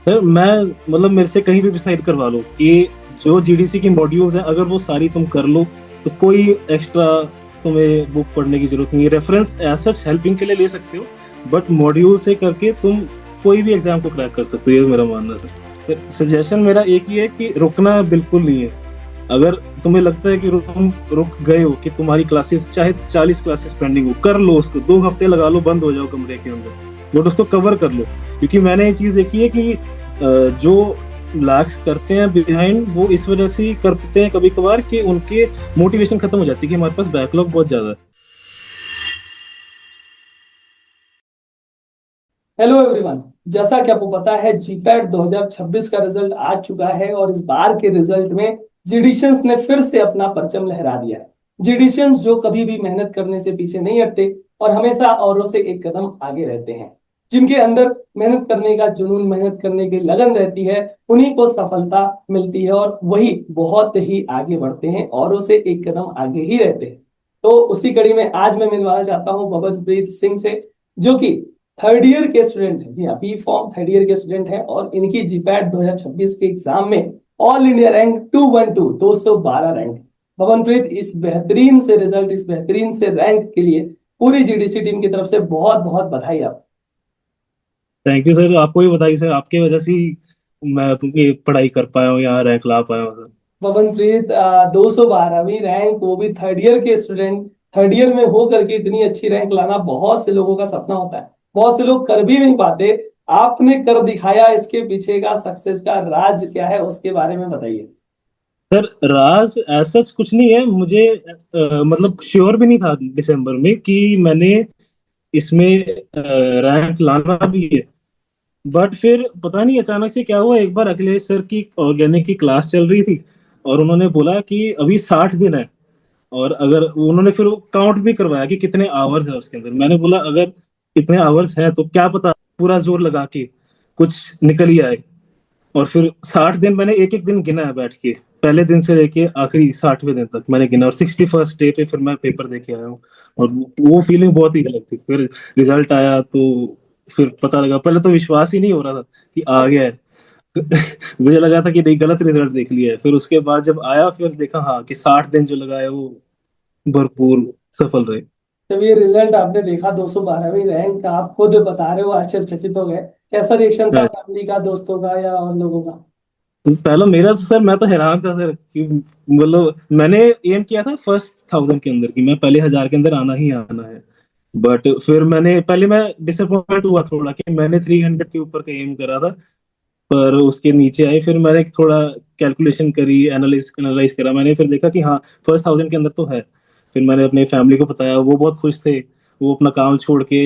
Sir मैं मतलब मेरे से कहीं भी डिसाइड करवा लो कि जो जीडीसी की मॉड्यूल्स हैं अगर वो सारी तुम कर लो तो कोई एक्स्ट्रा तुम्हें बुक पढ़ने की जरूरत नहीं है। रेफरेंस एज सच हेल्पिंग के लिए ले सकते हो, बट मॉड्यूल से करके तुम कोई भी एग्जाम को क्रैक कर सकते हो, ये मेरा मानना है। सजेशन मेरा एक ही है कि रुकना बिल्कुल नहीं है। अगर तुम्हें लगता है कि तुम रुक गए हो, कि तुम्हारी क्लासेस चाहे 40 क्लासेस पेंडिंग हो, कर लो उसको, 2 हफ्ते लगा लो, बंद हो जाओ कमरे के अंदर, बट उसको कवर कर लो। क्योंकि मैंने ये चीज देखी है कि जो लाख करते हैं बिहाइंड, वो इस वजह से ही करते हैं कभी कभार कि उनके मोटिवेशन खत्म हो जाती है कि हमारे पास बैकलॉग बहुत ज्यादा है। Hello everyone. जैसा कि आपको पता है जीपैट 2026 का रिजल्ट आ चुका है और इस बार के रिजल्ट में जीडीशियंस ने फिर से अपना परचम लहरा दिया है। जीडीशियंस जो कभी भी मेहनत करने से पीछे नहीं हटते और हमेशा औरों से एक कदम आगे रहते हैं। जिनके अंदर मेहनत करने का जुनून, मेहनत करने की लगन रहती है, उन्हीं को सफलता मिलती है और वही बहुत ही आगे बढ़ते हैं, औरों से एक कदम आगे ही रहते हैं। तो उसी कड़ी में आज मैं मिलवाना चाहता हूं पवनप्रीत सिंह से, जो कि थर्ड ईयर के स्टूडेंट है। जी हाँ, बी फॉर्म थर्ड ईयर के स्टूडेंट है और इनकी जीपैट 2026 के एग्जाम में ऑल इंडिया रैंक 212 212 रैंक। भवनप्रीत, इस बेहतरीन से रिजल्ट, इस बेहतरीन से रैंक के लिए पूरी जीडीसी टीम की तरफ से बहुत बहुत बधाई आप। थैंक यू सर, आपको भी बधाई सर, आपके वजह से ही मैं ये पढ़ाई कर पाया हूँ, यहाँ रैंक ला पाया हूँ सर। भवनप्रीत, 212वीं रैंक, वो भी थर्ड ईयर के स्टूडेंट। थर्ड ईयर में हो करके इतनी अच्छी रैंक लाना बहुत से लोगों का सपना होता है, बहुत से लोग कर भी नहीं पाते। आपने कर दिखाया। इसके पीछे का सक्सेस का राज क्या है, उसके बारे में बताइए। सर राज ऐसा कुछ नहीं है, मुझे मतलब श्योर भी नहीं था दिसंबर में कि मैंने इसमें रैंक लाना भी है। बट फिर पता नहीं अचानक से क्या हुआ, एक बार अखिलेश सर की ऑर्गेनिक की क्लास चल रही थी और उन्होंने बोला कि अभी 60 दिन है। और अगर उन्होंने फिर काउंट भी करवाया कि कितने आवर्स है उसके अंदर, मैंने बोला अगर इतने आवर्स हैं तो क्या पता पूरा जोर लगा के कुछ निकल ही आए। और फिर 60 दिन मैंने एक एक दिन गिना है बैठ के, पहले दिन से लेके आखिरी 60वें दिन तक मैंने गिना, और 61st डे पे फिर मैं पेपर दे के आया हूँ। और वो फीलिंग बहुत ही अलग थी। फिर रिजल्ट आया तो फिर पता लगा, पहले तो विश्वास ही नहीं हो रहा था कि आ गया है। मुझे लगा था कि नहीं, गलत रिजल्ट देख लिया है। फिर उसके बाद जब आया फिर देखा हाँ कि 60 दिन जो लगाए वो भरपूर सफल रहे। जब ये रिजल्ट आपने देखा 212वीं रैंक का, आप खुद बता रहे हो आश्चर्यचकित हो गए। कैसा रिएक्शन था हाँ, फैमिली का, दोस्तों का या और लोगों का? पहला मेरा तो सर, मैं तो हैरान था सर कि मतलब मैंने एम किया था फर्स्ट 1000 के अंदर, कि मैं पहले 1000 के अंदर आना ही आना है। बट फिर मैंने पहले मैं डिसअपॉइंट हुआ थोड़ा कि मैंने 300 के ऊपर का एम करा था, पर उसके नीचे आई। फिर मैंने थोड़ा कैलकुलेशन करी, एनालिस एनालाइज करा मैंने, फिर देखा कि हाँ फर्स्ट 1000 के अंदर तो है। फिर मैंने अपने फैमिली को बताया, वो बहुत खुश थे। वो अपना काम छोड़ के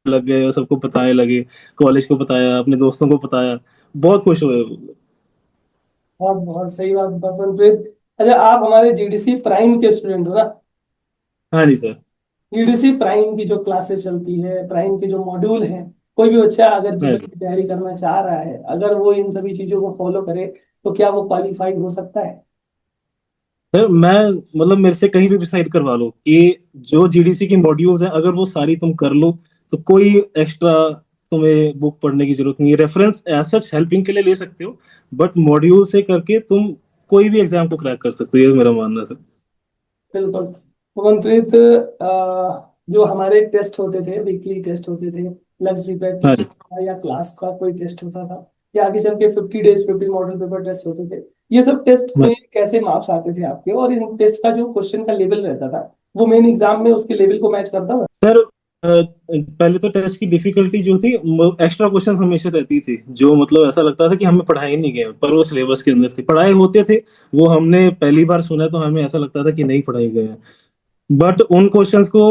लग गए और सबको बताने लगे। कॉलेज को बताया, अपने दोस्तों को बताया, बहुत खुश हुए। बहुत बहुत सही बात मनप्रीत। अच्छा, आप हमारे जीडीसी प्राइम के स्टूडेंट हो ना? हाँ जी सर। जीडीसी प्राइम की जो क्लासेस चलती है, प्राइम के जो मॉड्यूल हैं, कोई भी बच्चा अगर हाँ जीपीएस जी की तैयारी करना चाह रहा है, अगर वो इन सभी चीजों को फॉलो करे, तो क्या वो क्वालिफाइड हो सकता है? सर मैं मतलब मेरे से कहीं भी डिसाइड करवा लो कि जो जीडीसी की मॉड्यूल्स हैं अगर वो सारी तुम कर लो तो कोई एक्स्ट्रा तुम्हें बुक पढ़ने की जरूरत नहीं है। रेफरेंस एज सच हेल्पिंग के लिए ले सकते हो, बट मॉड्यूल से करके तुम कोई भी एग्जाम को क्रैक कर सकते हो, ये मेरा मानना है सर। बिल्कुल। तो मनप्रीत, जो हमारे टेस्ट होते थे, वीकली टेस्ट होते थे, लक्ष्य जीपैट हाँ जी। या क्लास का कोई टेस्ट होता था, या आगे चल के 50 डेज 50 मॉडल पेपर टेस्ट होते थे, ये सब टेस्ट हाँ। में कैसे मार्क्स आते थे आपके? और इन टेस्ट का जो क्वेश्चन का लेवल रहता था, वो मेन एग्जाम में उसके लेवल को मैच करता था? सर पहले तो टेस्ट की डिफिकल्टी जो थी, एक्स्ट्रा क्वेश्चन हमेशा रहती थी, जो मतलब ऐसा लगता था कि हमें पढ़ाए नहीं गए पर वो सिलेबस के अंदर थे, पढ़ाए होते थे। वो हमने पहली बार सुना तो हमें ऐसा लगता था कि नहीं पढ़ाए गए हैं। बट उन क्वेश्चंस को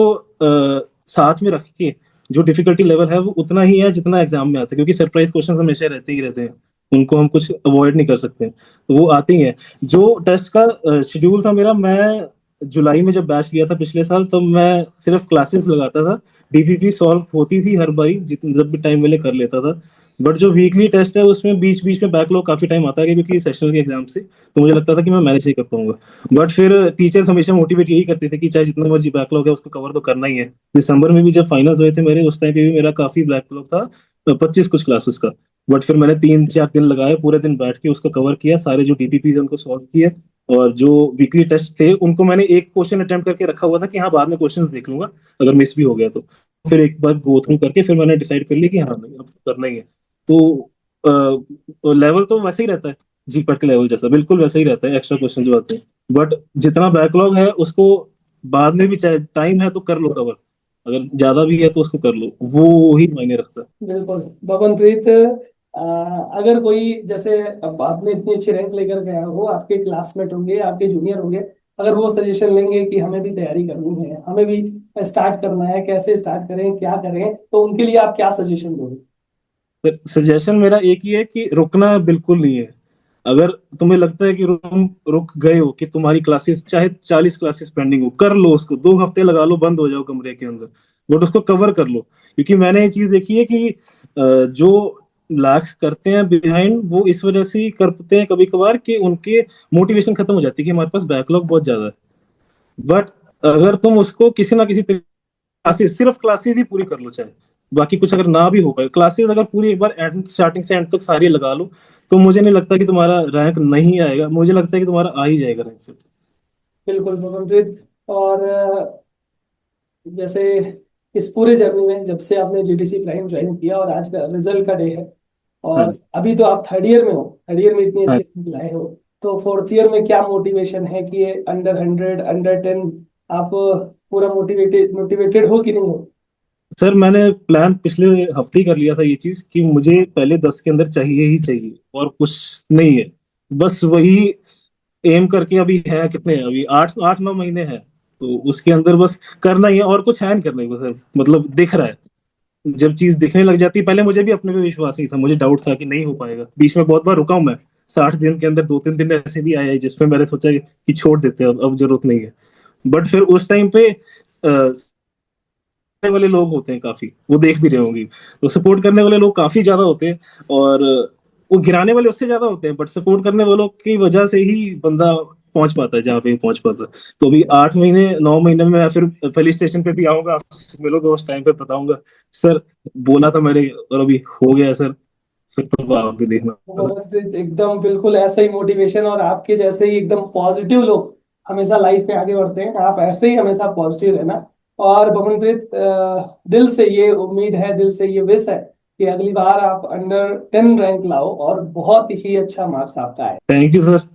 साथ में रख के जो डिफिकल्टी लेवल है वो उतना ही है जितना एग्जाम में आता है, क्योंकि सरप्राइज क्वेश्चंस हमेशा रहते ही रहते हैं, उनको हम कुछ अवॉइड नहीं कर सकते, तो वो आती ही हैं। जो टेस्ट का शेड्यूल था मेरा, मैं जुलाई में जब बैच लिया था पिछले साल, तब मैं सिर्फ क्लासेस लगाता था। डीपीपी सॉल्व होती थी हर बारी, जितने जब भी टाइम मिले कर लेता था। बट जो वीकली टेस्ट है उसमें बीच बीच में बैकलॉग काफी टाइम आता है क्योंकि सेशनल के एग्जाम से, तो मुझे लगता था कि मैं मैनेज नहीं कर पाऊंगा। बट फिर टीचर्स हमेशा मोटिवेट यही करते थे कि चाहे जितना मर्जी बैकलॉग है उसको कवर तो करना ही है। दिसंबर में भी जब फाइनल्स हुए थे मेरे, उस टाइम पे भी मेरा काफी बैकलॉग था, 25 कुछ क्लासेस का। बट फिर मैंने 3-4 दिन लगाए, पूरे दिन बैठ के उसको कवर किया, सारे जो डीपीपी है उनको सॉल्व किया। और जो वीकली टेस्ट थे उनको मैंने एक क्वेश्चन अटेम्प्ट करके रखा हुआ था कि हाँ बाद में क्वेश्चंस देख लूंगा अगर मिस भी हो गया तो। फिर एक बार गो थ्रू करके फिर मैंने डिसाइड कर लिया कि हाँ नहीं अब तो करना ही है। तो लेवल तो वैसे ही रहता है, जीपैट के लेवल जैसा बिल्कुल वैसे ही रहता है, एक्स्ट्रा क्वेश्चन जो आते हैं। बट जितना बैकलॉग है उसको बाद में भी चाहे टाइम है तो कर लो कवर, अगर ज्यादा भी है तो उसको कर लो, वो ही मायने रखता है। बिल्कुल बबनप्रीत, अगर कोई जैसे अब आपने इतनी अच्छी रैंक लेकर गया हो, आपके क्लासमेट होंगे, आपके जूनियर होंगे, अगर वो सजेशन लेंगे कि हमें भी तैयारी करनी है, हमें भी स्टार्ट करना है, कैसे स्टार्ट करें, क्या करें, तो उनके लिए आप क्या सजेशन दोगे? सजेशन मेरा एक ही है कि रुकना बिल्कुल नहीं है। अगर तुम्हें लगता है कि तुम रुक गए हो, कि तुम्हारी क्लासेस चाहे 40 क्लासेस पेंडिंग हो, कर लो उसको, 2 हफ्ते लगा लो, बंद हो जाओ कमरे के अंदर, बट उसको कवर कर लो। क्योंकि मैंने ये चीज देखी है कि जो लाख करते हैं बिहाइंड, वो इस वजह से ही करते हैं कभी कभार कि उनके मोटिवेशन खत्म हो जाती है कि हमारे पास बैकलॉग बहुत ज्यादा है। बट अगर तुम उसको किसी ना किसी क्लासेस, सिर्फ क्लासेस ही पूरी कर लो, चाहे बाकी कुछ अगर ना भी हो पाए, क्लासेस अगर पूरी एक बार एंड स्टार्टिंग से एंड तक सारी लगा लो, तो मुझे नहीं लगता कि तुम्हारा रैंक नहीं आएगा, मुझे लगता है कि तुम्हारा आ ही जाएगा रैंक फिर। बिल्कुल बबनप्रीत। और जैसे इस पूरे जर्नी में जब से आपने जीडीसी प्राइम ज्वाइन किया और आज का रिजल्ट का डे है, हाँ और अभी तो आप थर्ड ईयर में हो, थर्ड ईयर में इतनी हाँ। अच्छी रैंक लाए हो, तो फोर्थ ईयर में क्या मोटिवेशन है कि ये अंडर 100, अंडर 10, आप पूरा मोटिवेटेड मोटिवेटेड हो कि नहीं हो? सर मैंने प्लान पिछले हफ्ते ही कर लिया था ये चीज कि मुझे पहले 10 के अंदर चाहिए ही चाहिए, और कुछ नहीं है। बस वही एम करके अभी है, कितने हैं अभी, 8-9 महीने हैं, तो उसके अंदर बस करना ही है, और कुछ है नहीं करने को सर, मतलब दिख रहा है। जब चीज दिखने लग जाती है, पहले मुझे भी अपने पे विश्वास नहीं था, मुझे डाउट था कि नहीं हो पाएगा, बीच में बहुत बार रुका हूं मैं। 60 दिन के अंदर 2-3 दिन ऐसे भी आए हैं जिसमें मैंने सोचा कि छोड़ देते हैं, अब जरूरत नहीं है। बट फिर उस टाइम पे वाले लोग होते हैं काफी, वो देख भी रहे होंगे, तो सपोर्ट करने वाले लोग काफी ज्यादा होते हैं। और वो गिराने वाले उससे ज्यादा होते हैं, बट सपोर्ट करने वालों की वजह से ही बंदा पहुंच पाता है जहाँ पे पहुंच पाता है। तो अभी 8 महीने 9 महीने में मैं फिर पुलिस स्टेशन पे भी आऊंगा, आपसे मिलोगे उस टाइम पे बताऊंगा सर बोला था मैंने, और अभी हो गया सर। फिर तो आप भी देखना। बहुत एकदम बिल्कुल ऐसा ही मोटिवेशन, और आपके जैसे ही एकदम पॉजिटिव लोग हमेशा लाइफ में आगे बढ़ते हैं, आप ऐसे ही हमेशा पॉजिटिव रहना। और बबनप्रीत, दिल से ये उम्मीद है, दिल से ये विश है कि अगली बार आप अंडर 10 रैंक लाओ और बहुत ही अच्छा मार्क्स आपका आए। Thank you sir.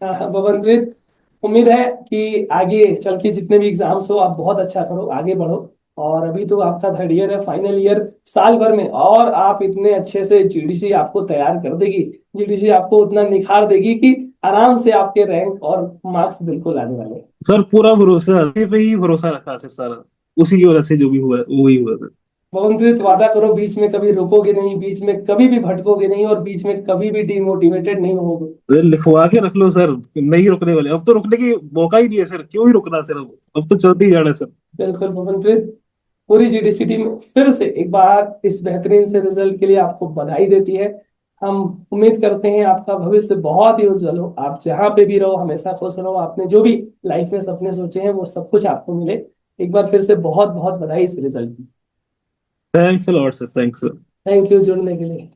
बबनप्रीत, उम्मीद है कि आगे चल के जितने भी एग्जाम्स हो आप बहुत अच्छा करो, आगे बढ़ो। और अभी तो आपका थर्ड ईयर है, फाइनल ईयर, साल भर में और आप इतने अच्छे से जीडीसी आपको तैयार कर देगी, जीडीसी आपको उतना निखार देगी कि आराम से आपके रैंक और मार्क्स बिल्कुल आने वाले हैं। सर पूरा भरोसा उसी पे ही भरोसा रखा सर सारा, उसी की वजह से जो भी हुआ है वही हुआ सर। मोहनप्रीत, वादा करो बीच में कभी रुकोगे नहीं, बीच में कभी भी भटकोगे नहीं, और बीच में कभी भी डिमोटिवेटेड नहीं होगे। अरे लिखवा के रख लो सर, नहीं रुकने वाले, अब तो रुकने की मौका ही नहीं है सर, क्यों ही रुकना सर, अब तो चलते ही जाना है सर। बिल्कुल मोहनप्रीत, पूरी जीडीसी टीम फिर से एक बार इस बेहतरीन से रिजल्ट के लिए आपको बधाई देती है। हम उम्मीद करते हैं आपका भविष्य बहुत ही उज्जवल हो, आप जहां पे भी रहो हमेशा खुश रहो, आपने जो भी लाइफ में सपने सोचे हैं वो सब कुछ आपको मिले। एक बार फिर से बहुत बहुत बधाई इस रिजल्ट की। Thanks a lot sir, thanks sir. Thank you जुड़ने के लिए।